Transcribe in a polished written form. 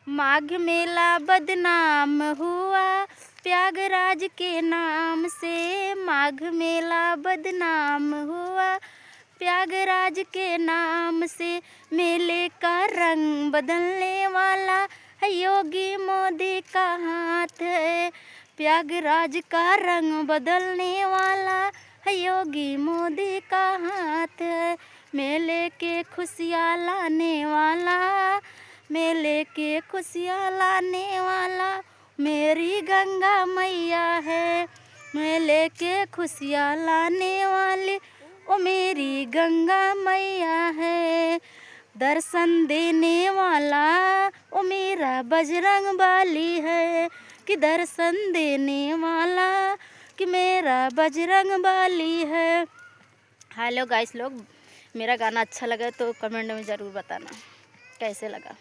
माघ मेला बदनाम हुआ प्रयागराज के नाम से। माघ मेला बदनाम हुआ प्रयागराज के नाम से। मेले का रंग बदलने वाला है योगी मोदी का हाथ है। प्रयागराज का रंग बदलने वाला है योगी मोदी का हाथ है। मेले के खुशियाँ लाने वाला, मेले के खुशियाँ लाने वाला मेरी गंगा मैया है। मेले के खुशियाँ लाने वाली ओ मेरी गंगा मैया है। दर्शन देने वाला ओ मेरा बजरंगबली है कि दर्शन देने वाला कि मेरा बजरंगबली है। हेलो गाइस लोग, मेरा गाना अच्छा लगा तो कमेंट में ज़रूर बताना कैसे लगा।